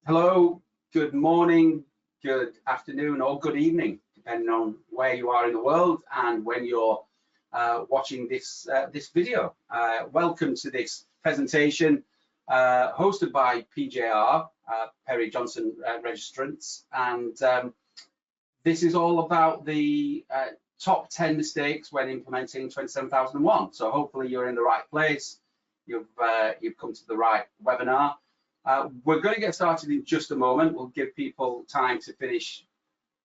Hello, good morning, good afternoon, or good evening, depending on where you are in the world and when you're watching this video. Welcome to this presentation hosted by PJR, Perry Johnson Registrants, and this is all about the top 10 mistakes when implementing 27001. So hopefully you're in the right place. You've come to the right webinar. We're going to get started in just a moment. We'll give people time to finish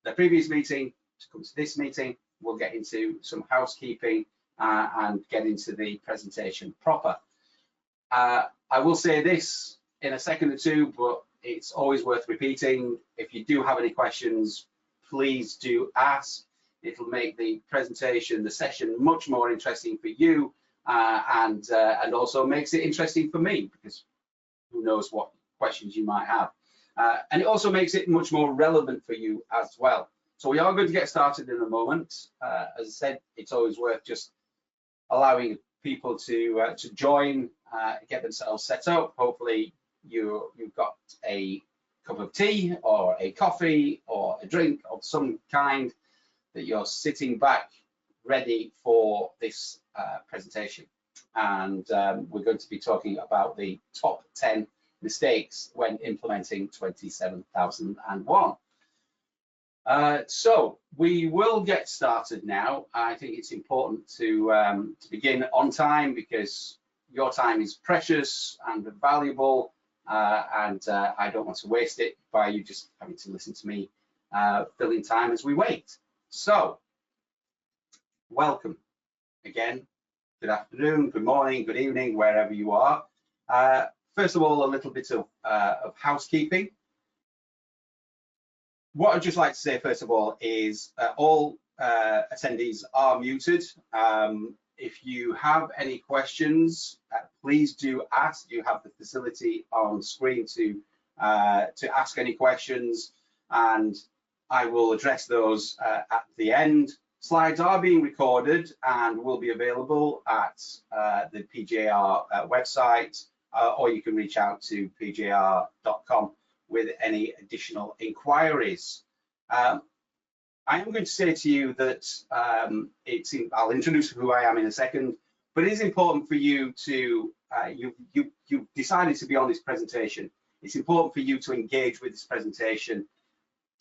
the previous meeting, to come to this meeting. We'll get into some housekeeping and get into the presentation proper. I will say this in a second or two, but it's always worth repeating. If you do have any questions, please do ask. It'll make the presentation, the session, much more interesting for you, and also makes it interesting for me, because who knows what questions you might have. And it also makes it much more relevant for you as well. So we are going to get started in a moment. As I said, it's always worth just allowing people to join, get themselves set up. Hopefully you've got a cup of tea or a coffee or a drink of some kind, that you're sitting back ready for this presentation. And we're going to be talking about the top 10 mistakes when implementing 27001. So we will get started now. I think it's important to begin on time, because your time is precious and valuable, and I don't want to waste it by you just having to listen to me fill in time as we wait. So welcome again. Good afternoon, good morning, good evening, wherever you are. First of all, a little bit of housekeeping. What I'd just like to say, first of all, is all attendees are muted. If you have any questions, please do ask. You have the facility on screen to ask any questions, and I will address those at the end. Slides are being recorded and will be available at the PJR website, or you can reach out to pjr.com with any additional inquiries. I am going to say to you that I'll introduce who I am in a second, but it is important for you to, you've decided to be on this presentation. It's important for you to engage with this presentation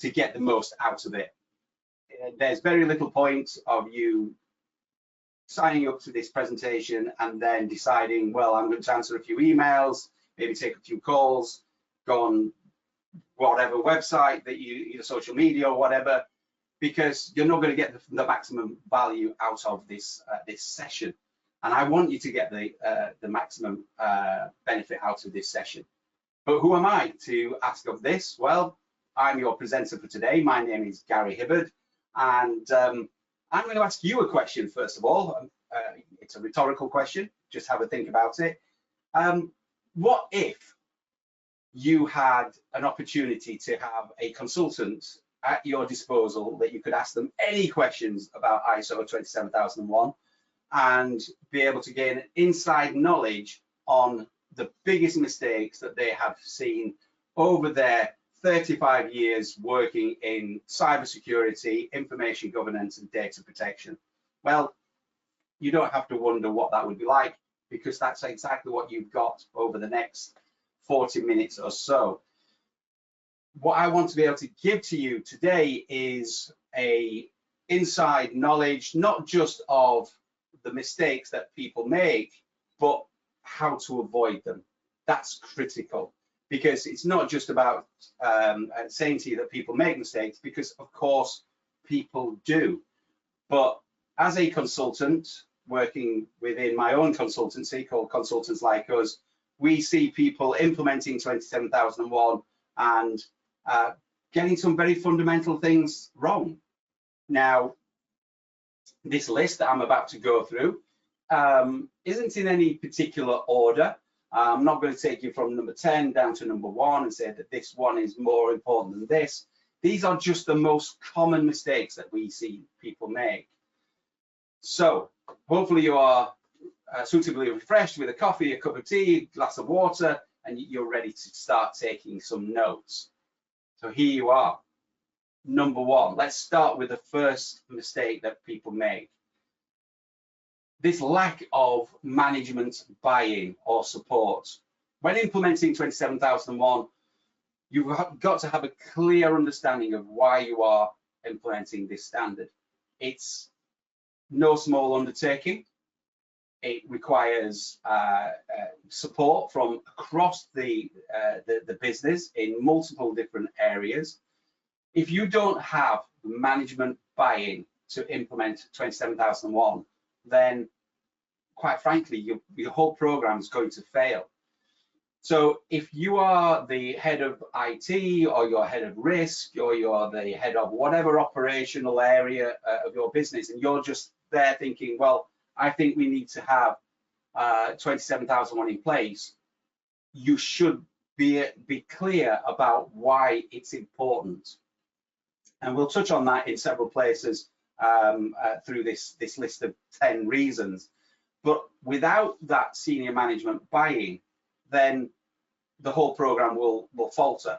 to get the most out of it. There's very little point of you signing up to this presentation and then deciding, well, I'm going to answer a few emails, maybe take a few calls, go on whatever website that either social media or whatever, because you're not going to get the maximum value out of this this session. And I want you to get the maximum benefit out of this session. But who am I to ask of this? Well, I'm your presenter for today. My name is Gary Hibbard. And I'm going to ask you a question, first of all. It's a rhetorical question. Just have a think about it. What if you had an opportunity to have a consultant at your disposal that you could ask them any questions about ISO 27001 and be able to gain inside knowledge on the biggest mistakes that they have seen over their 35 years working in cybersecurity, information governance, and data protection? Well, you don't have to wonder what that would be like, because that's exactly what you've got over the next 40 minutes or so. What I want to be able to give to you today is a inside knowledge, not just of the mistakes that people make, but how to avoid them. That's critical. Because it's not just about saying to you that people make mistakes, because of course people do. But as a consultant working within my own consultancy called Consultants Like Us, we see people implementing 27001 and getting some very fundamental things wrong. Now, this list that I'm about to go through isn't in any particular order. I'm not going to take you from number 10 down to number 1 and say that this one is more important than this. These are just the most common mistakes that we see people make. So hopefully you are suitably refreshed with a coffee, a cup of tea, a glass of water, and you're ready to start taking some notes. So here you are. Number one, let's start with the first mistake that people make. This lack of management buy-in or support. When implementing 27001, you've got to have a clear understanding of why you are implementing this standard. It's no small undertaking. It requires support from across the business in multiple different areas. If you don't have management buy-in to implement 27001, then quite frankly, your whole program is going to fail. So if you are the head of IT, or you're head of risk, or you're the head of whatever operational area of your business, and you're just there thinking, well, I think we need to have 27001 in place, you should be clear about why it's important. And we'll touch on that in several places through this list of 10 reasons. But without that senior management buy-in, then the whole program will falter.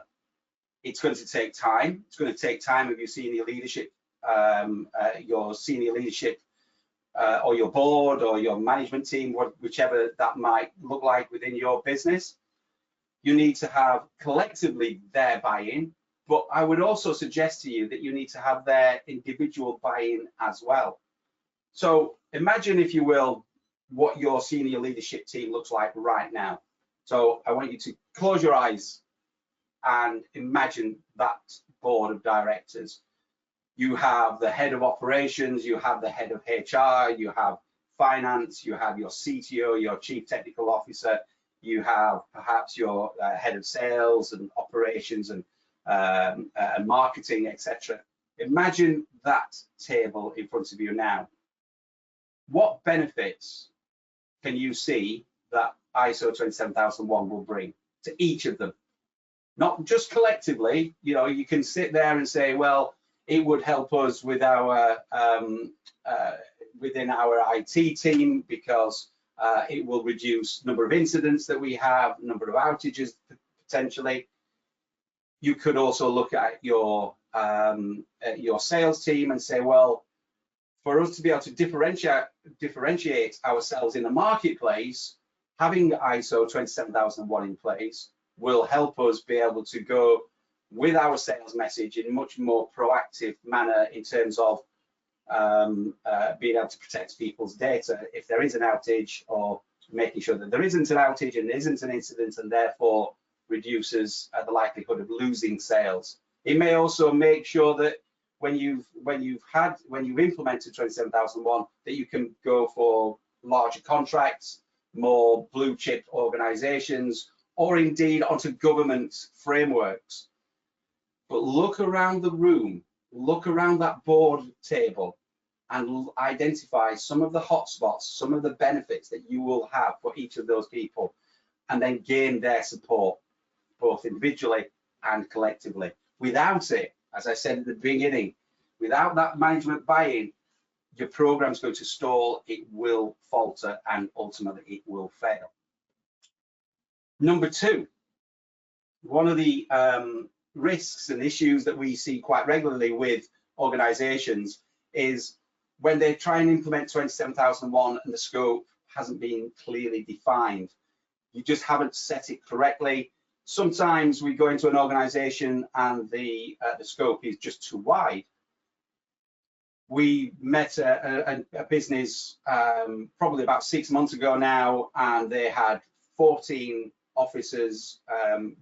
It's going to take time. It's going to take time of your senior leadership, or your board or your management team, whichever that might look like within your business. You need to have collectively their buy-in, but I would also suggest to you that you need to have their individual buy-in as well. So imagine, if you will, what your senior leadership team looks like right now. So I want you to close your eyes and imagine that board of directors. You have the head of operations, you have the head of HR, you have finance, you have your CTO, your chief technical officer, you have perhaps your head of sales and operations and marketing, etc. Imagine that table in front of you now. What benefits can you see that ISO 27001 will bring to each of them? Not just collectively. You know, you can sit there and say, well, it would help us with our within our IT team, because it will reduce number of incidents that we have, number of outages potentially. You could also look at your sales team and say, well, for us to be able to differentiate ourselves in the marketplace, having ISO 27001 in place will help us be able to go with our sales message in much more proactive manner in terms of being able to protect people's data if there is an outage, or making sure that there isn't an outage and isn't an incident, and therefore reduces the likelihood of losing sales. It may also make sure that when you've implemented 27001, that you can go for larger contracts, more blue chip organizations, or indeed onto government frameworks. But look around the room, look around that board table, and identify some of the hotspots, some of the benefits that you will have for each of those people, and then gain their support, both individually and collectively. Without it, as I said at the beginning, without that management buy-in, your program's going to stall, it will falter, and ultimately it will fail. Number two, one of the risks and issues that we see quite regularly with organizations is when they try and implement 27001 and the scope hasn't been clearly defined. You just haven't set it correctly. Sometimes we go into an organization and the scope is just too wide. We met a business probably about 6 months ago now, and they had 14 offices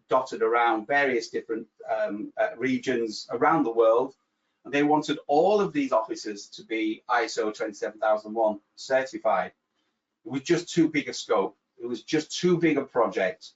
dotted around various different regions around the world. And they wanted all of these offices to be ISO 27001 certified. It was just too big a scope. It was just too big a project.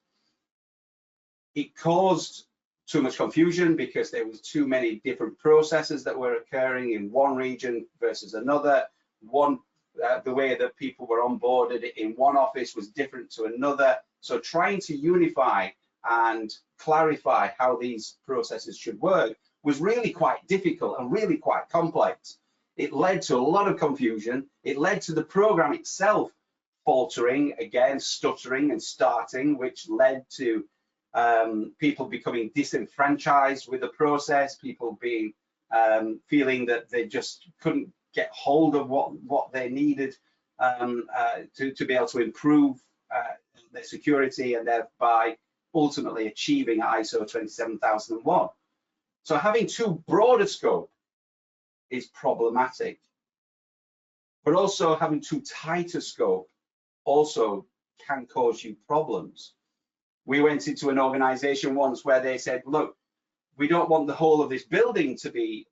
It caused too much confusion because there was too many different processes that were occurring in one region versus another. The way that people were onboarded in one office was different to another. So trying to unify and clarify how these processes should work was really quite difficult and really quite complex. It led to a lot of confusion. It led to the program itself faltering, again, stuttering and starting, which led to people becoming disenfranchised with the process, people being feeling that they just couldn't get hold of what they needed to be able to improve their security and thereby ultimately achieving ISO 27001. So having too broad a scope is problematic, but also having too tight a scope also can cause you problems. We went into an organization once where they said, look, we don't want the whole of this building to be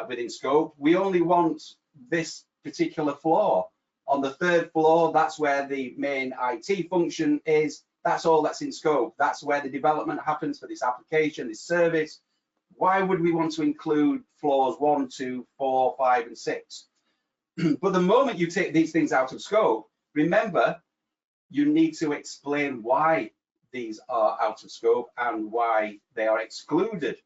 within scope. We only want this particular floor. On the 3rd floor, that's where the main IT function is. That's all that's in scope. That's where the development happens for this application, this service. Why would we want to include floors 1, 2, 4, 5, and 6? But the moment you take these things out of scope, remember, you need to explain why these are out of scope and why they are excluded.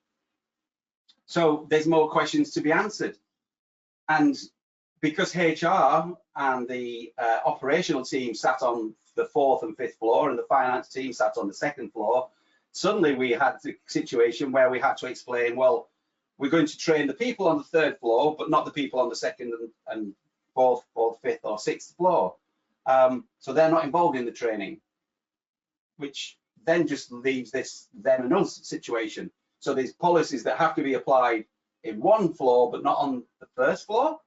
So there's more questions to be answered. And because HR and the operational team sat on the 4th and 5th floor and the finance team sat on the 2nd floor, suddenly we had the situation where we had to explain, well, we're going to train the people on the 3rd floor, but not the people on the 2nd and 4th, 5th or 6th floor. So they're not involved in the training, which then just leaves this them and us situation. So there's policies that have to be applied in one floor, but not on the 1st floor.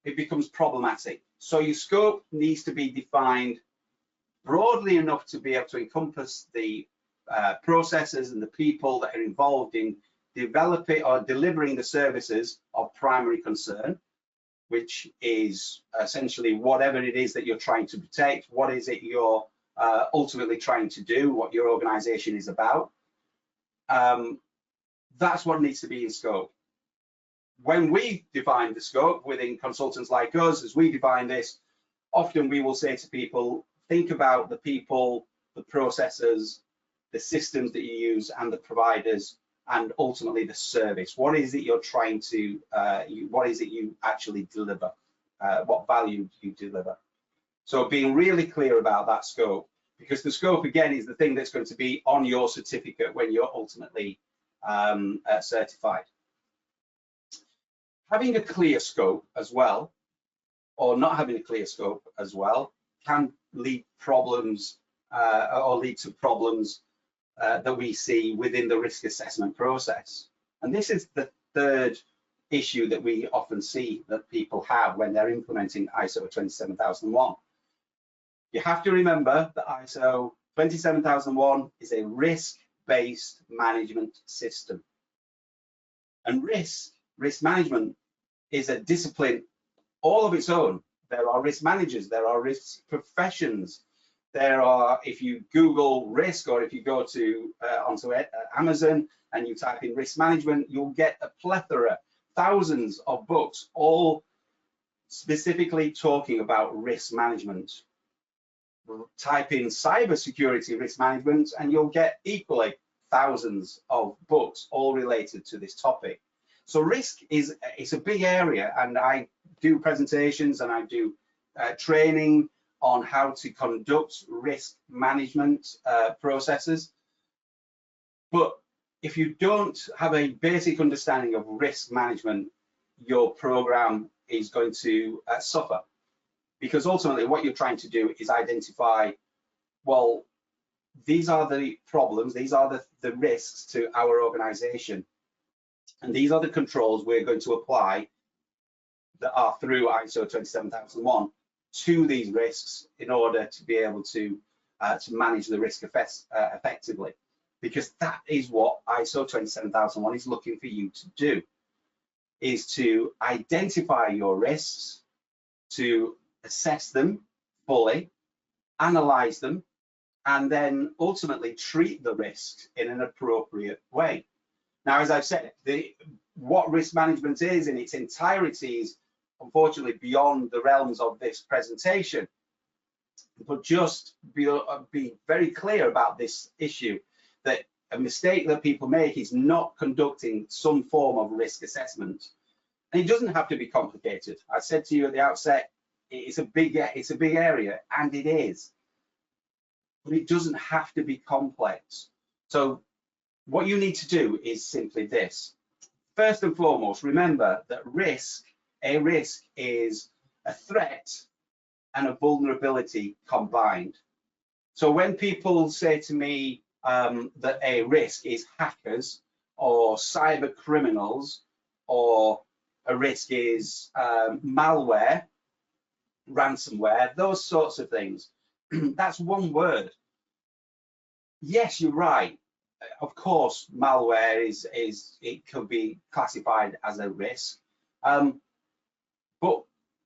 It becomes problematic. So your scope needs to be defined broadly enough to be able to encompass the processes and the people that are involved in developing or delivering the services of primary concern, which is essentially whatever it is that you're trying to protect, what is it you're ultimately trying to do, what your organization is about. That's what needs to be in scope. When we define the scope within consultants like us, as we define this, often we will say to people, think about the people, the processes, the systems that you use and the providers, and ultimately the service. What is it you're trying to, what is it you actually deliver? What value do you deliver? So being really clear about that scope, because the scope again is the thing that's going to be on your certificate when you're ultimately certified. Having a clear scope as well, or not having a clear scope as well, can lead problems or lead to problems that we see within the risk assessment process. And this is the 3rd issue that we often see that people have when they're implementing ISO 27001. You have to remember that ISO 27001 is a risk-based management system. And risk management is a discipline all of its own. There are risk managers, there are risk professions. There are, if you Google risk or if you go to onto Amazon and you type in risk management, you'll get a plethora, thousands of books, all specifically talking about risk management. Type in cybersecurity risk management and you'll get equally thousands of books all related to this topic. So risk it's a big area, and I do presentations and I do training on how to conduct risk management processes. But if you don't have a basic understanding of risk management, your program is going to suffer, because ultimately what you're trying to do is identify, well, these are the problems, these are the risks to our organization, and these are the controls we're going to apply that are through ISO 27001 to these risks in order to be able to manage the risk effectively, because that is what ISO 27001 is looking for you to do, is to identify your risks, to assess them fully, analyze them, and then ultimately treat the risks in an appropriate way. Now, as I've said, what risk management is in its entirety is unfortunately beyond the realms of this presentation, but just be very clear about this issue, that a mistake that people make is not conducting some form of risk assessment. And it doesn't have to be complicated. I said to you at the outset, It's a big area, and it is, but it doesn't have to be complex. So what you need to do is simply this. First and foremost, remember that a risk is a threat and a vulnerability combined. So when people say to me that a risk is hackers or cyber criminals, or a risk is malware, ransomware, those sorts of things, that's one word. Yes, you're right. Of course, malware it could be classified as a risk, but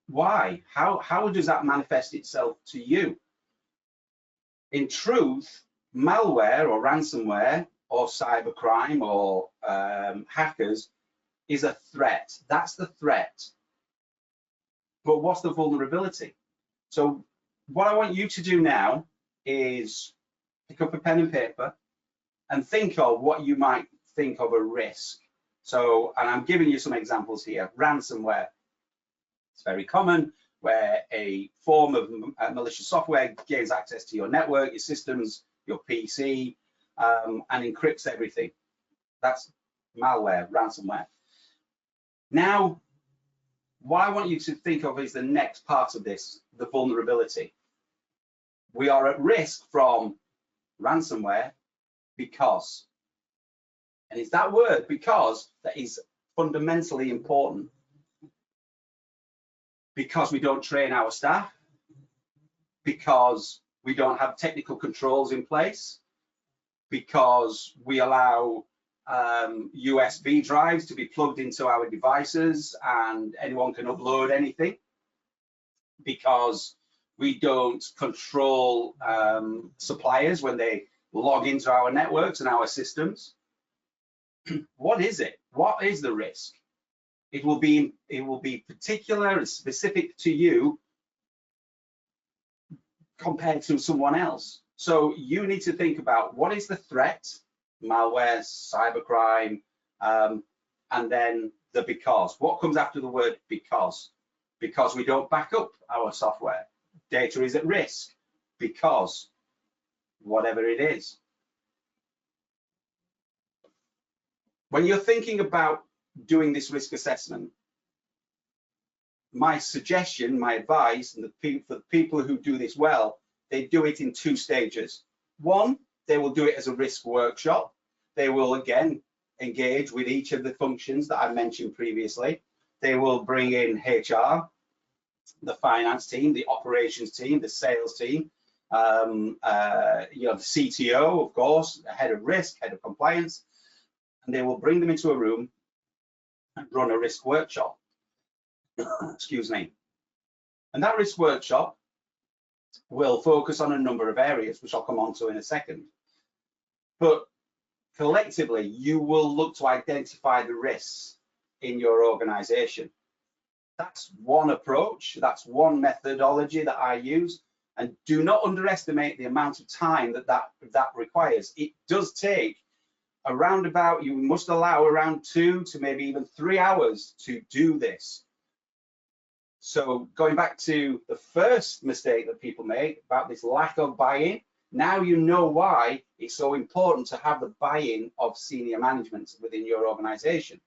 why? How does that manifest itself to you? In truth, malware or ransomware or cybercrime or hackers is a threat. That's the threat. But what's the vulnerability? So what I want you to do now is pick up a pen and paper and think of what you might think of a risk. So, and I'm giving you some examples here. Ransomware. It's very common, where a form of malicious software gains access to your network, your systems, your PC, and encrypts everything. That's malware, ransomware. Now, what I want you to think of is the next part of this, the vulnerability. We are at risk from ransomware because, and it's that word because that is fundamentally important. Because we don't train our staff, because we don't have technical controls in place, because we allow USB drives to be plugged into our devices and anyone can upload anything, because we don't control suppliers when they log into our networks and our systems. What is it? What is the risk? It will be particular and specific to you compared to someone else. So you need to think about what is the threat, malware, cybercrime, and then the because. What comes after the word because? Because we don't back up our software. Data is at risk because whatever it is. When you're thinking about doing this risk assessment, my suggestion, my advice, and for the people who do this well, they do it in 2 stages. One, they will do it as a risk workshop. They will again engage with each of the functions that I mentioned previously. They will bring in HR, the finance team, the operations team, the sales team, the CTO, of course, the head of risk, head of compliance, and they will bring them into a room and run a risk workshop. Excuse me. And that risk workshop will focus on a number of areas, which I'll come on to in a second. But collectively, you will look to identify the risks in your organization. That's one approach, that's one methodology that I use. And do not underestimate the amount of time that requires. It does take around about, you must allow around 2 to maybe even 3 hours to do this. So going back to the first mistake that people make about this lack of buy-in, now you know why it's so important to have the buy-in of senior management within your organization.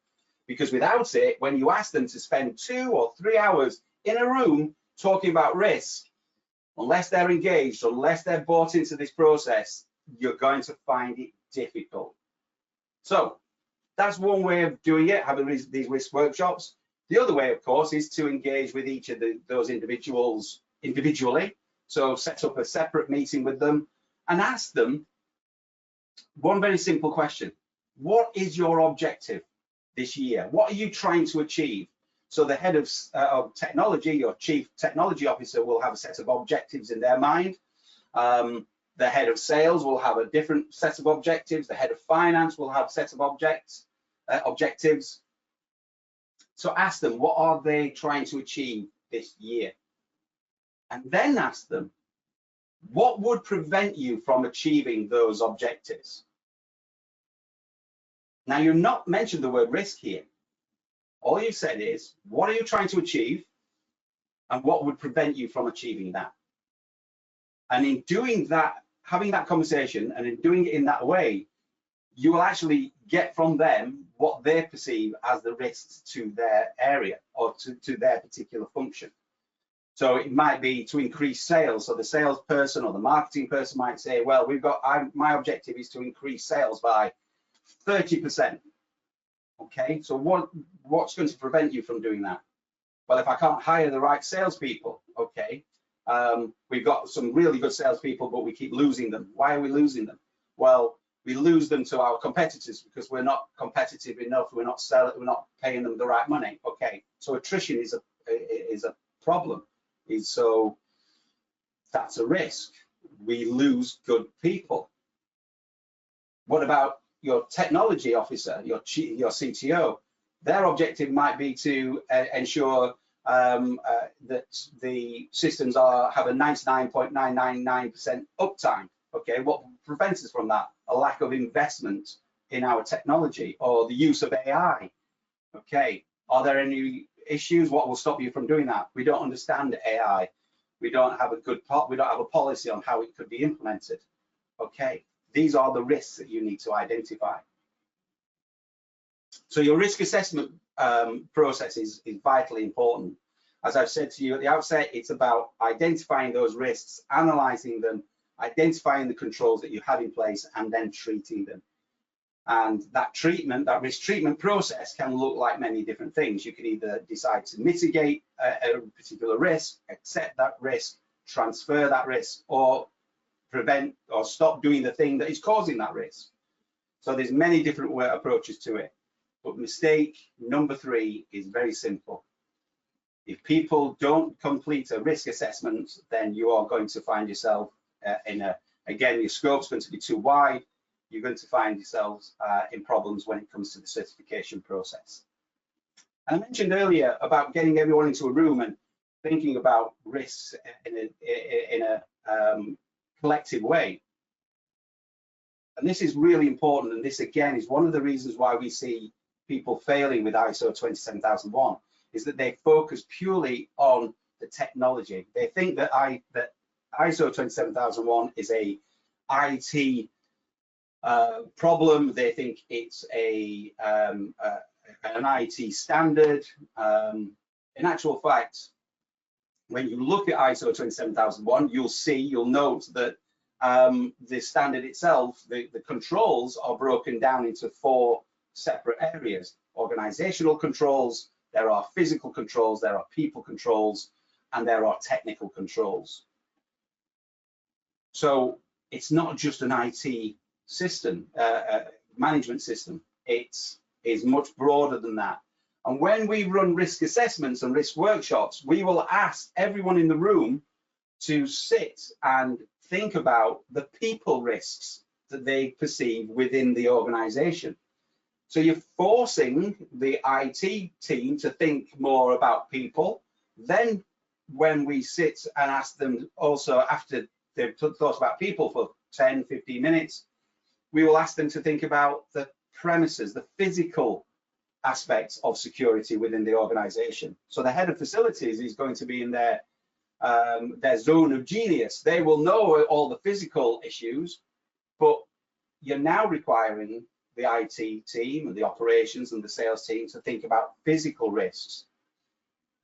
Because without it, when you ask them to spend 2 or 3 hours in a room talking about risk, unless they're engaged, unless they're bought into this process, you're going to find it difficult. So that's one way of doing it, having these risk workshops. The other way, of course, is to engage with each of those individuals individually. So set up a separate meeting with them and ask them one very simple question. What is your objective this year? What are you trying to achieve? So the head of technology, your chief technology officer, will have a set of objectives in their mind. The head of sales will have a different set of objectives. The head of finance will have a set of objectives. So ask them, what are they trying to achieve this year? And then ask them, what would prevent you from achieving those objectives? Now, you've not mentioned the word risk here. All you've said is, what are you trying to achieve? and what would prevent you from achieving that. And in doing that, having that conversation and in doing it in that way, you will actually get from them what they perceive as the risks to their area or to their particular function. So it might be to increase sales. So the salesperson or the marketing person might say, well, my objective is to increase sales by 30%. Okay, so what's going to prevent you from doing that? Well, if I can't hire the right salespeople, okay, we've got some really good salespeople, but we keep losing them. Why are we losing them? Well, we lose them to our competitors because we're not competitive enough. We're not paying them the right money. Okay, so attrition is a problem. So that's a risk. We lose good people. What about your technology officer, your CTO? Their objective might be to ensure that the systems have a 99.999% uptime. Okay, what prevents us from that? A lack of investment in our technology or the use of AI. Okay, are there any issues? What will stop you from doing that? We don't understand AI. We don't have a policy on how it could be implemented. Okay, these are the risks that you need to identify. So your risk assessment process is vitally important. As I've said to you at the outset, it's about identifying those risks, analyzing them, identifying the controls that you have in place, and then treating them. And that risk treatment process can look like many different things. You can either decide to mitigate a particular risk, accept that risk, transfer that risk, or prevent or stop doing the thing that is causing that risk. So there's many different approaches to it. But mistake number 3 is very simple. If people don't complete a risk assessment, then you are going to find yourself again, your scope's going to be too wide. You're going to find yourselves in problems when it comes to the certification process. And I mentioned earlier about getting everyone into a room and thinking about risks in a collective way. And this is really important. And this, again, is one of the reasons why we see people failing with ISO 27001, is that they focus purely on the technology. They think that ISO 27001 is a IT problem. They think it's an IT standard. In actual fact, when you look at ISO 27001, you'll note that the standard itself, the controls are broken down into 4 separate areas: organizational controls, there are physical controls, there are people controls, and there are technical controls. So it's not just an IT system, management system. It is much broader than that. And when we run risk assessments and risk workshops, we will ask everyone in the room to sit and think about the people risks that they perceive within the organization. So you're forcing the IT team to think more about people. Then when we sit and ask them also, after they've thought about people for 10, 15 minutes, we will ask them to think about the premises, the physical aspects of security within the organization. So the head of facilities is going to be in their zone of genius. They will know all the physical issues, but you're now requiring the IT team and the operations and the sales team to think about physical risks.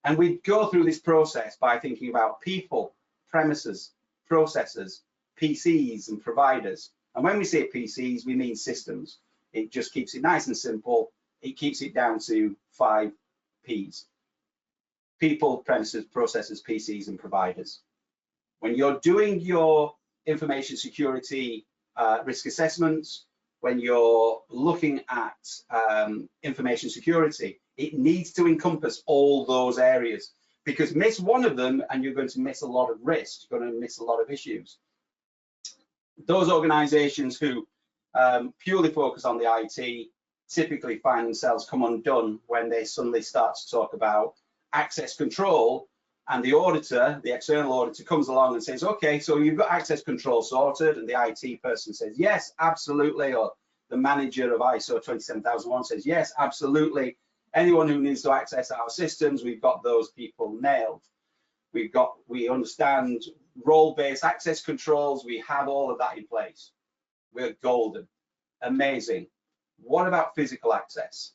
And we go through this process by thinking about people, premises, processes, PCs and providers. And when we say PCs, we mean systems. It just keeps it nice and simple. It keeps it down to 5 Ps. People, premises, processes, PCs, and providers. When you're doing your information security risk assessments, when you're looking at information security, it needs to encompass all those areas, because miss one of them and you're going to miss a lot of risk, you're going to miss a lot of issues. Those organizations who purely focus on the IT typically find themselves come undone when they suddenly start to talk about access control, and the auditor, the external auditor, comes along and says, okay, so you've got access control sorted, and the IT person says, yes, absolutely, or the manager of ISO 27001 says, yes, absolutely, anyone who needs to access our systems, we've got those people nailed. we understand role-based access controls. We have all of that in place. We're golden, amazing. What about physical access?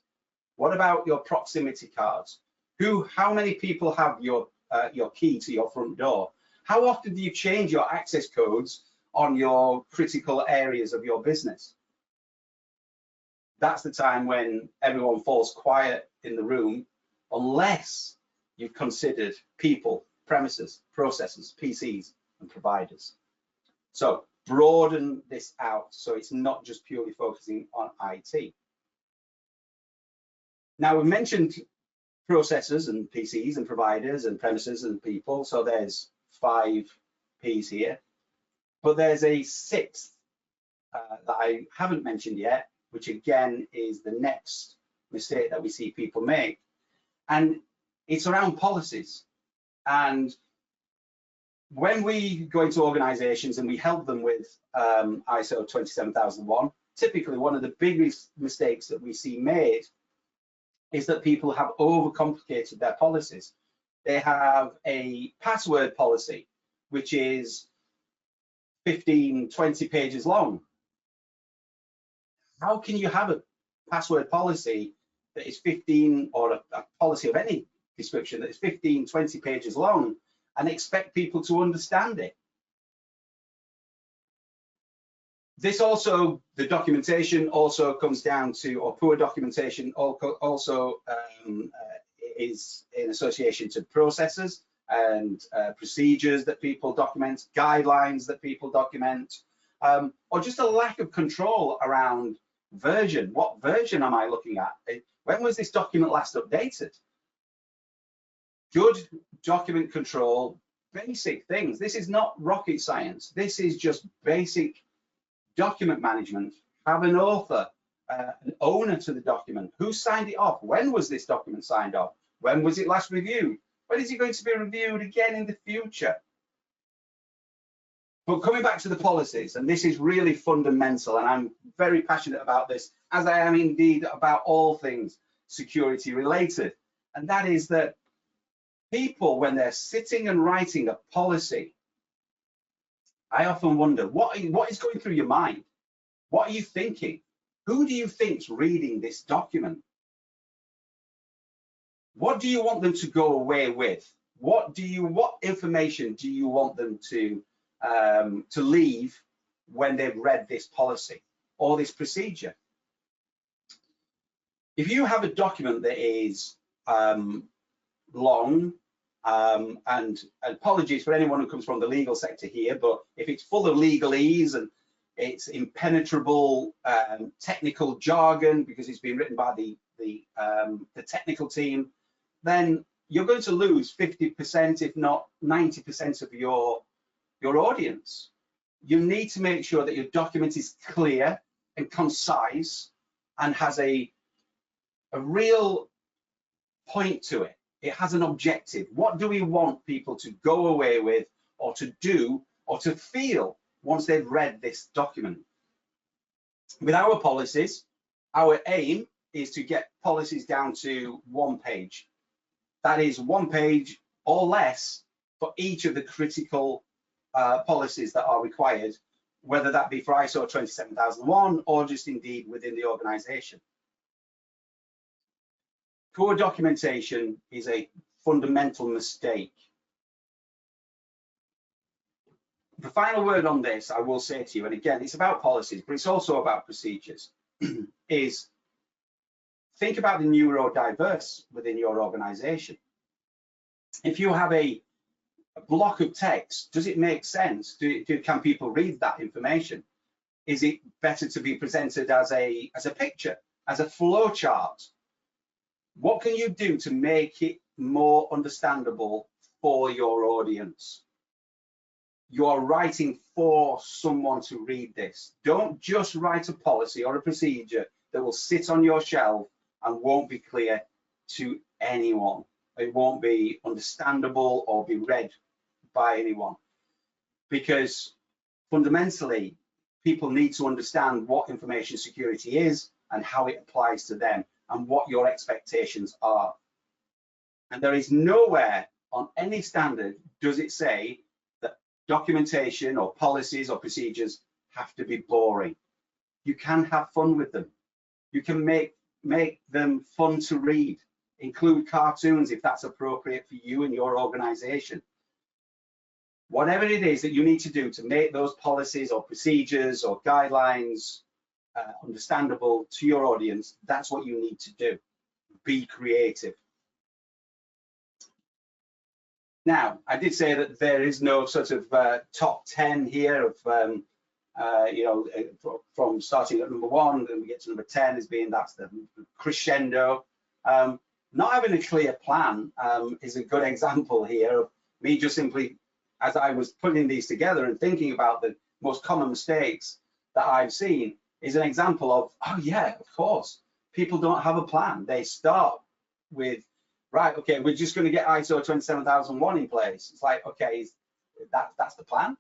What about your proximity cards? How many people have your key to your front door? How often do you change your access codes on your critical areas of your business? That's the time when everyone falls quiet in the room, unless you've considered people, premises, processes, PCs, and providers. So broaden this out so it's not just purely focusing on IT. Now, we've mentioned processors and PCs and providers and premises and people, so there's 5 Ps here. But there's a 6th that I haven't mentioned yet, which again is the next mistake that we see people make. And it's around policies. And when we go into organizations and we help them with ISO 27001, typically one of the biggest mistakes that we see made is that people have overcomplicated their policies. They have a password policy, which is 15, 20 pages long. How can you have a password policy that is 15, or a policy of any description that is 15, 20 pages long, and expect people to understand it? This also, the documentation also comes down to, or poor documentation also is in association to processes and procedures that people document, guidelines that people document, or just a lack of control around version. What version am I looking at? When was this document last updated? Good document control, basic things. This is not rocket science. This is just basic document management. Have an author, an owner to the document. Who signed it off? When was this document signed off? When was it last reviewed? When is it going to be reviewed again in the future? But coming back to the policies, and this is really fundamental, and I'm very passionate about this, as I am indeed about all things security related, and that is that people, when they're sitting and writing a policy, I often wonder, what is going through your mind? What are you thinking? Who do you think's reading this document? What do you want them to go away with? What information do you want them to leave when they've read this policy or this procedure? If you have a document that is long, and apologies for anyone who comes from the legal sector here, but if it's full of legalese and it's impenetrable technical jargon because it's been written by the technical team, then you're going to lose 50%, if not 90% of your audience. You need to make sure that your document is clear and concise and has a real point to it. It has an objective. What do we want people to go away with, or to do, or to feel once they've read this document? With our policies, our aim is to get policies down to 1 page. That is 1 page or less for each of the critical policies that are required, whether that be for ISO 27001 or just indeed within the organization. Poor documentation is a fundamental mistake. The final word on this, I will say to you, and again, it's about policies, but it's also about procedures, is think about the neurodiverse within your organization. If you have a block of text, does it make sense? Can people read that information? Is it better to be presented as a picture, as a flow chart? What can you do to make it more understandable for your audience? You're writing for someone to read this. Don't just write a policy or a procedure that will sit on your shelf and won't be clear to anyone. It won't be understandable or be read by anyone. Because fundamentally, people need to understand what information security is and how it applies to them, and what your expectations are. And there is nowhere on any standard does it say that documentation or policies or procedures have to be boring. You can have fun with them. You can make them fun to read, include cartoons if that's appropriate for you and your organization. Whatever it is that you need to do to make those policies or procedures or guidelines understandable to your audience, that's what you need to do. Be creative. Now, I did say that there is no sort of top 10 here of, you know, from starting at number 1 and we get to number 10 as being that's the crescendo. Not having a clear plan is a good example here of me just simply, as I was putting these together and thinking about the most common mistakes that I've seen, is an example of, oh yeah, of course, people don't have a plan. They start with, right, okay, we're just going to get ISO 27001 in place. It's like, okay, that's the plan.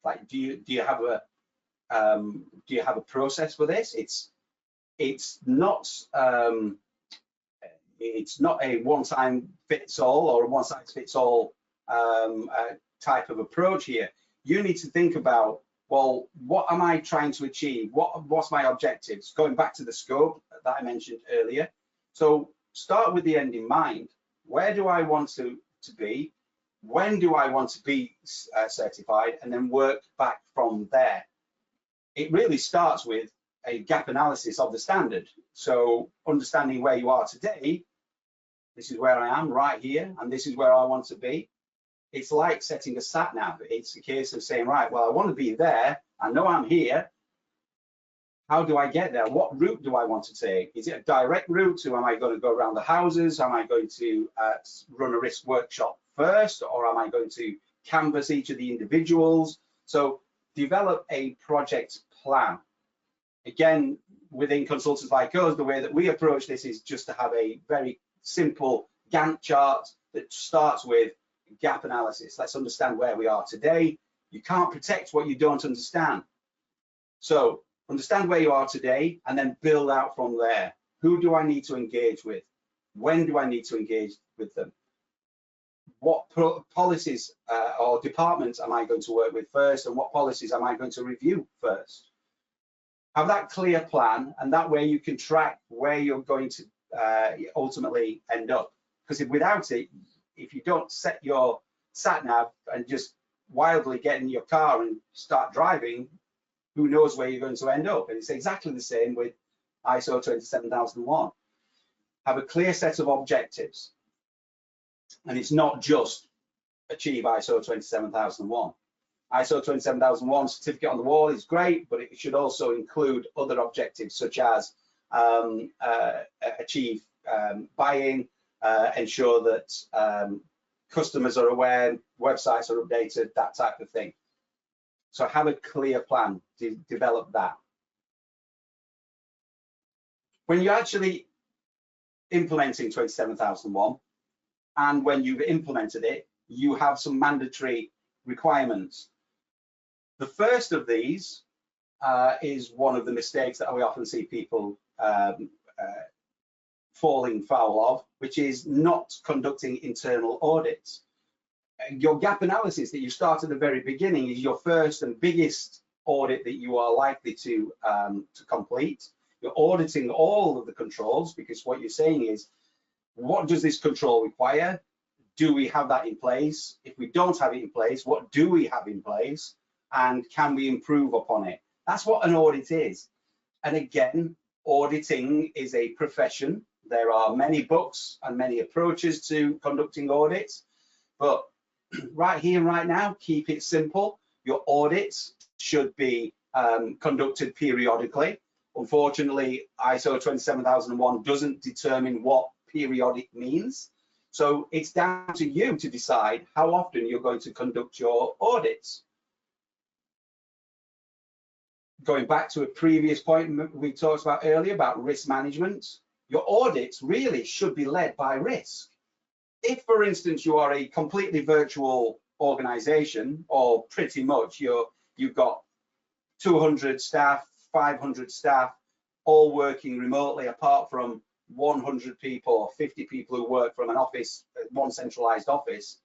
Like, do you have a process for this? It's not a one-time fits all or a one-size-fits-all type of approach here. You need to think about, well, what am I trying to achieve? What's my objectives? Going back to the scope that I mentioned earlier. So start with the end in mind. Where do I want to be? When do I want to be certified? And then work back from there. It really starts with a gap analysis of the standard. So understanding where you are today, this is where I am right here, and this is where I want to be. It's like setting a sat nav. It's a case of saying, right, well, I want to be there. I know I'm here. How do I get there? What route do I want to take? Is it a direct route, or am I going to go around the houses? Am I going to run a risk workshop first, or am I going to canvass each of the individuals? So develop a project plan. Again, within consultants like us, the way that we approach this is just to have a very simple Gantt chart that starts with gap analysis. Let's understand where we are today. You can't protect what you don't understand. So understand where you are today and then build out from there. Who do I need to engage with? When do I need to engage with them? What policies or departments am I going to work with first, and what policies am I going to review first? Have that clear plan, and that way you can track where you're going to ultimately end up. Because if without it, if you don't set your sat nav and just wildly get in your car and start driving, who knows where you're going to end up? And it's exactly the same with ISO 27001. Have a clear set of objectives. And it's not just achieve ISO 27001. ISO 27001 certificate on the wall is great, but it should also include other objectives such as achieve buy-in, ensure that customers are aware, websites are updated, that type of thing. So have a clear plan to develop that. When you're actually implementing 27001, and when you've implemented it, you have some mandatory requirements. The first of these is one of the mistakes that we often see people falling foul of, which is not conducting internal audits. Your gap analysis that you start at the very beginning is your first and biggest audit that you are likely to complete. You're auditing all of the controls, because what you're saying is, what does this control require? Do we have that in place? If we don't have it in place, what do we have in place? And can we improve upon it? That's what an audit is. And again, auditing is a profession. There are many books and many approaches to conducting audits, but right here and right now, keep it simple. Your audits should be conducted periodically. Unfortunately, ISO 27001 doesn't determine what periodic means. So it's down to you to decide how often you're going to conduct your audits. Going back to a previous point we talked about earlier about risk management, your audits really should be led by risk. If, for instance, you are a completely virtual organization, or pretty much you've got 200 staff, 500 staff, all working remotely, apart from 100 people or 50 people who work from an office, one centralized office,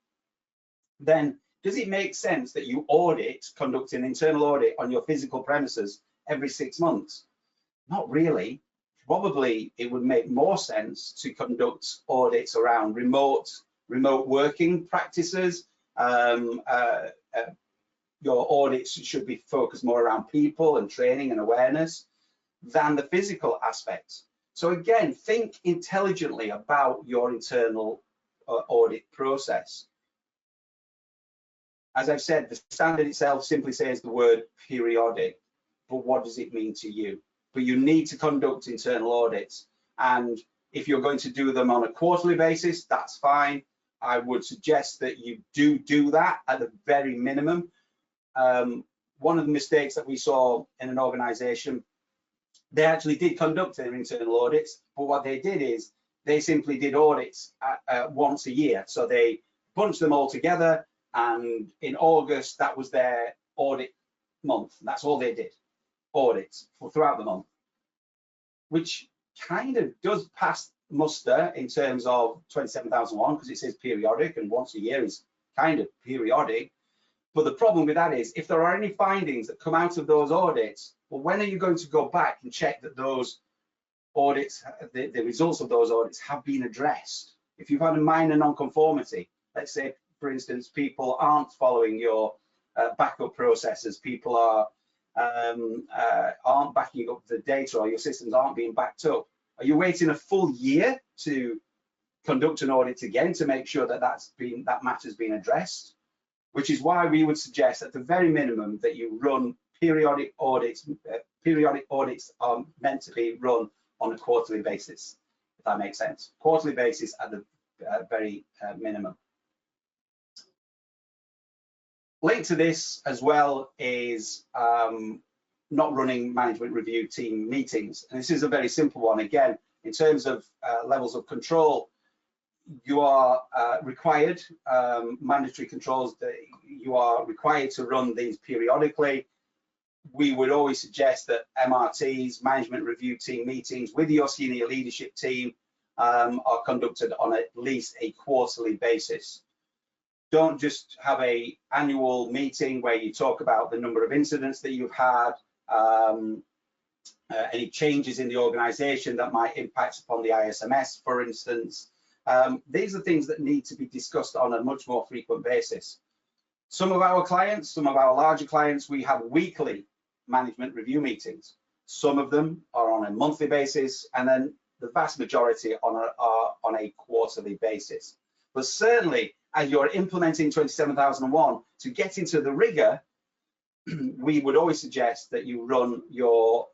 then does it make sense that you conduct an internal audit on your physical premises every 6 months? Not really. Probably it would make more sense to conduct audits around remote working practices. Your audits should be focused more around people and training and awareness than the physical aspects. So again, think intelligently about your internal audit process. As I've said, the standard itself simply says the word periodic, but what does it mean to you? But you need to conduct internal audits, and if you're going to do them on a quarterly basis, that's fine. I would suggest that you do that at the very minimum. One of the mistakes that we saw in an organization, they actually did conduct their internal audits, but what they did is they simply did audits once a year. So they bunched them all together, and in August, that was their audit month. That's all they did, audits throughout the month, which kind of does pass muster in terms of 27001 because it says periodic, and once a year is kind of periodic. But the problem with that is if there are any findings that come out of those audits, well, when are you going to go back and check that those audits, the results of those audits have been addressed? If you've had a minor non-conformity, let's say, for instance, people aren't following your backup processes, people aren't backing up the data, or your systems aren't being backed up, are you waiting a full year to conduct an audit again to make sure that that matter's been addressed? Which is why we would suggest at the very minimum that you run periodic audits. Periodic audits are meant to be run on a quarterly basis, if that makes sense. Quarterly basis at the very minimum. Linked to this as well is not running management review team meetings. And this is a very simple one. Again, in terms of levels of control, you are required, mandatory controls, that you are required to run these periodically. We would always suggest that MRTs, management review team meetings with your senior leadership team are conducted on at least a quarterly basis. Don't just have an annual meeting where you talk about the number of incidents that you've had, any changes in the organization that might impact upon the ISMS, for instance. These are things that need to be discussed on a much more frequent basis. Some of our clients, some of our larger clients, we have weekly management review meetings. Some of them are on a monthly basis, and then the vast majority are on a quarterly basis. But certainly, as you're implementing 27001, to get into the rigor, we would always suggest that you run your,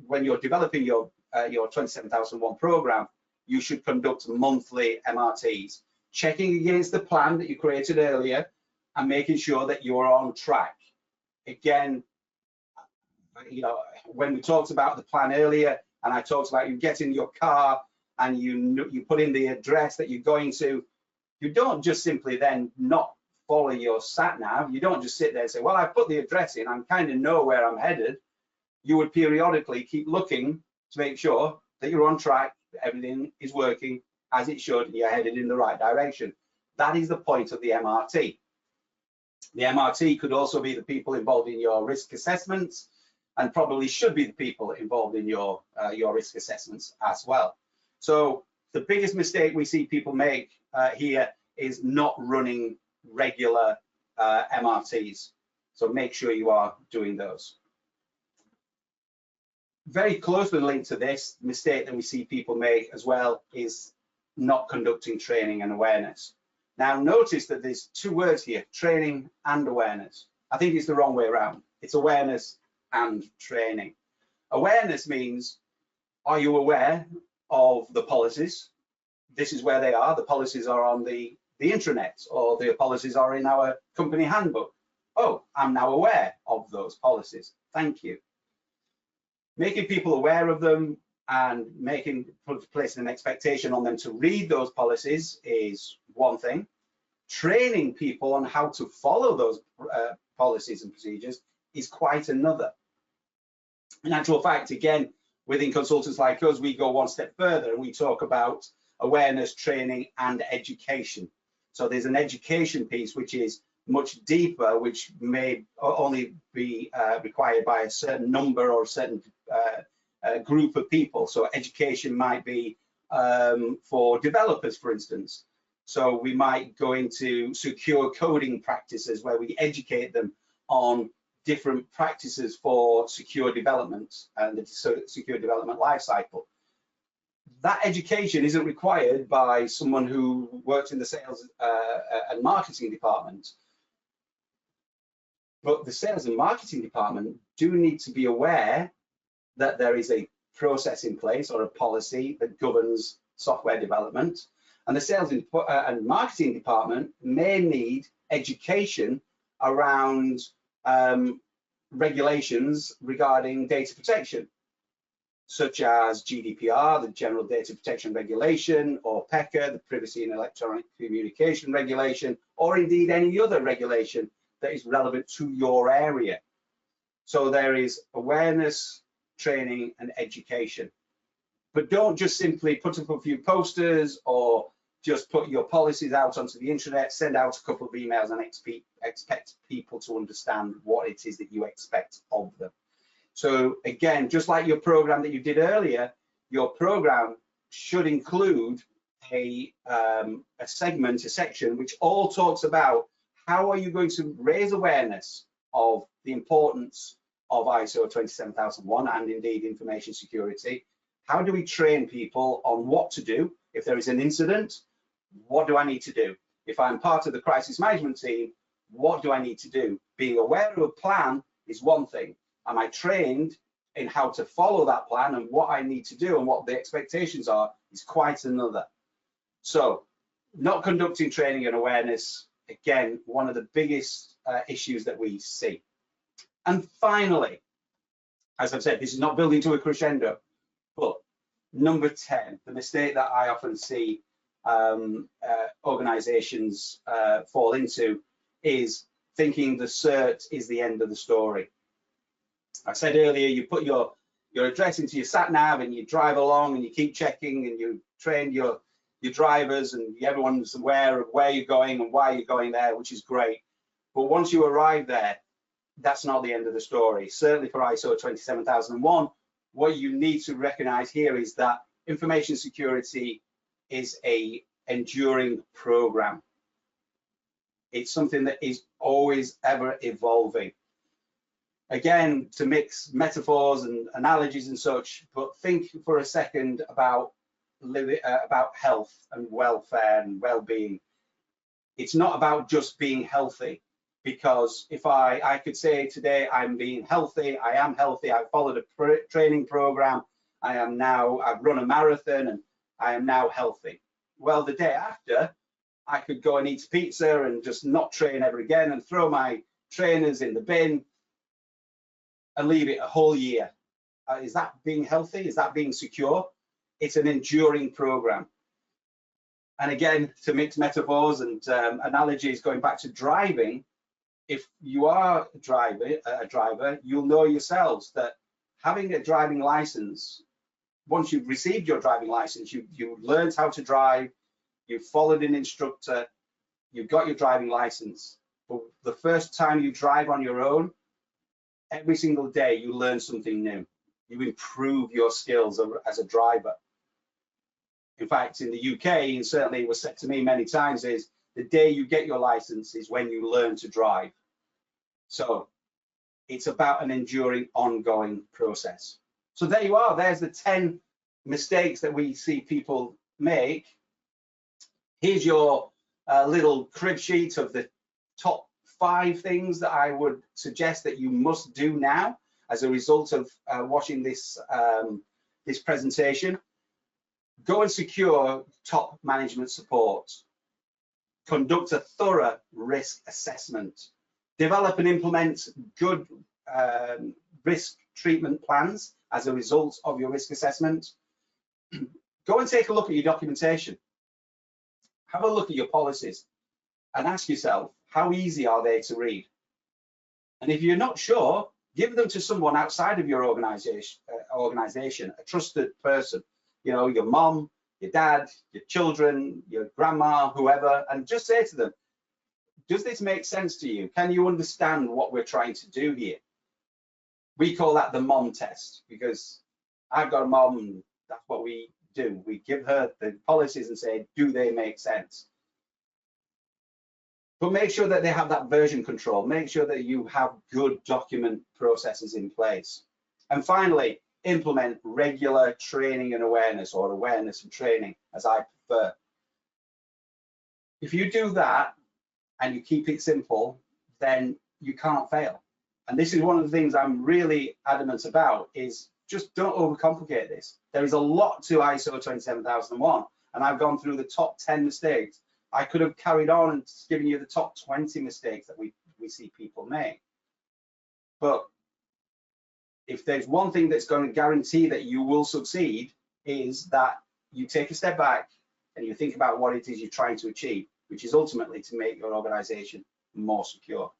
when you're developing your 27001 program, you should conduct monthly MRTs, checking against the plan that you created earlier and making sure that you are on track. Again, you know, when we talked about the plan earlier, and I talked about you get in your car and you put in the address that you're going to, you don't just simply then not follow your sat nav. You don't just sit there and say, well, I put the address in, I kind of know where I'm headed. You would periodically keep looking to make sure that you're on track, that everything is working as it should, and you're headed in the right direction. That is the point of the MRT. The MRT could also be the people involved in your risk assessments, and probably should be the people involved in your risk assessments as well. So the biggest mistake we see people make here is not running regular MRTs. So make sure you are doing those. Very closely linked to this, mistake that we see people make as well is not conducting training and awareness. Now notice that there's two words here, training and awareness. I think it's the wrong way around. It's awareness and training. Awareness means, are you aware of the policies? This is where they are. The policies are on the intranet, or the policies are in our company handbook. Oh, I'm now aware of those policies. Thank you. Making people aware of them and placing an expectation on them to read those policies is one thing. Training people on how to follow those policies and procedures is quite another. In actual fact, again, within consultants like us, we go one step further and we talk about awareness, training, and education. So there's an education piece which is much deeper, which may only be required by a certain number or a certain group of people. So education might be for developers, for instance. So we might go into secure coding practices where we educate them on different practices for secure development and the secure development lifecycle. That education isn't required by someone who works in the sales and marketing department. But the sales and marketing department do need to be aware that there is a process in place or a policy that governs software development. And the sales and marketing department may need education around regulations regarding data protection, such as GDPR, the General Data Protection Regulation, or PECA, the Privacy and Electronic Communication Regulation, or indeed any other regulation that is relevant to your area. So there is awareness, training, and education. But don't just simply put up a few posters or just put your policies out onto the internet, send out a couple of emails and expect people to understand what it is that you expect of them. So again, just like your program that you did earlier, your program should include a segment, a section, which all talks about how are you going to raise awareness of the importance of ISO 27001 and indeed information security. How do we train people on what to do if there is an incident? What do I need to do? If I'm part of the crisis management team, what do I need to do? Being aware of a plan is one thing. Am I trained in how to follow that plan and what I need to do and what the expectations are is quite another. So not conducting training and awareness, again, one of the biggest issues that we see. And finally, as I've said, this is not building to a crescendo, but number 10, the mistake that I often see organizations fall into is thinking the cert is the end of the story. I said earlier, you put your address into your sat nav and you drive along and you keep checking and you train your drivers and everyone's aware of where you're going and why you're going there, which is great. But once you arrive there, that's not the end of the story. Certainly for ISO 27001, what you need to recognize here is that information security is an enduring program. It's something that is always ever evolving. Again, to mix metaphors and analogies and such, but think for a second about health and welfare and well-being. It's not about just being healthy, because if I could say today I'm being healthy, I am healthy, I've followed a training program, I've run a marathon and I am now healthy. Well, the day after, I could go and eat pizza and just not train ever again and throw my trainers in the bin and leave it a whole year. Is that being healthy? Is that being secure? It's an enduring program. And again, to mix metaphors and analogies going back to driving, if you are a driver, you'll know yourselves that having a driving license, once you've received your driving license, you've learned how to drive, you've followed an instructor, you've got your driving license. But the first time you drive on your own, every single day you learn something new. You improve your skills as a driver. In fact, in the UK, and certainly it was said to me many times, is the day you get your license is when you learn to drive. So it's about an enduring, ongoing process. So there you are. There's the 10 mistakes that we see people make. Here's your little crib sheet of the top 5 things that I would suggest that you must do now as a result of watching this this presentation. Go and secure top management support. Conduct a thorough risk assessment. Develop and implement good risk treatment plans as a result of your risk assessment. Go and take a look at your documentation. Have a look at your policies and ask yourself, how easy are they to read? And if you're not sure, give them to someone outside of your organization, a trusted person. You know, your mom, your dad, your children, your grandma, whoever, and just say to them, does this make sense to you? Can you understand what we're trying to do here? We call that the mom test, because I've got a mom and that's what we do. We give her the policies and say, do they make sense? But make sure that they have that version control. Make sure that you have good document processes in place. And finally, implement regular training and awareness, or awareness and training, as I prefer. If you do that and you keep it simple, then you can't fail. And this is one of the things I'm really adamant about, is just don't overcomplicate this. There is a lot to ISO 27001, and I've gone through the top 10 mistakes. I could have carried on and given you the top 20 mistakes that we see people make. But if there's one thing that's going to guarantee that you will succeed, is that you take a step back and you think about what it is you're trying to achieve, which is ultimately to make your organization more secure.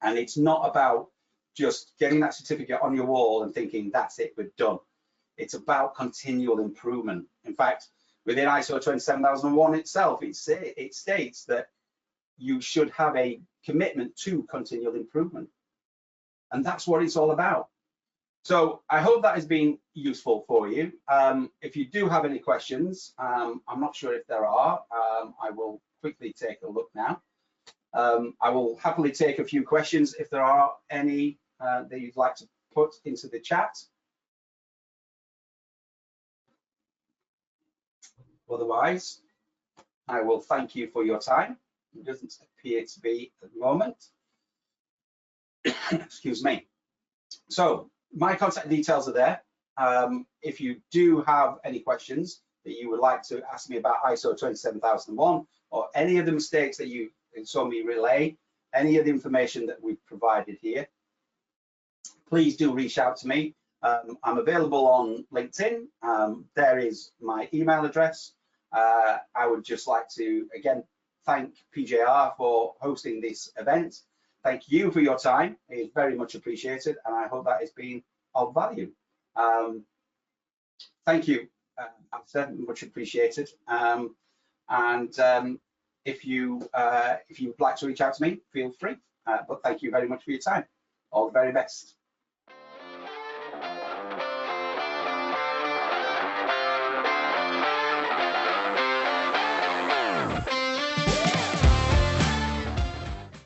And it's not about just getting that certificate on your wall and thinking, that's it, we're done. It's about continual improvement. In fact, within ISO 27001 itself, it states that you should have a commitment to continual improvement. And that's what it's all about. So I hope that has been useful for you. If you do have any questions, I'm not sure if there are. I will quickly take a look now. I will happily take a few questions if there are any that you'd like to put into the chat. Otherwise, I will thank you for your time. It doesn't appear to be at the moment. Excuse me. So my contact details are there. If you do have any questions that you would like to ask me about ISO 27001, or any of the mistakes that you saw me relay, any of the information that we've provided here, please do reach out to me. I'm available on LinkedIn. There is my email address. I would just like to, again, thank PJR for hosting this event. Thank you for your time. It's very much appreciated, and I hope that has been of value. Thank you, much appreciated. If you'd like to reach out to me, feel free. But thank you very much for your time. All the very best.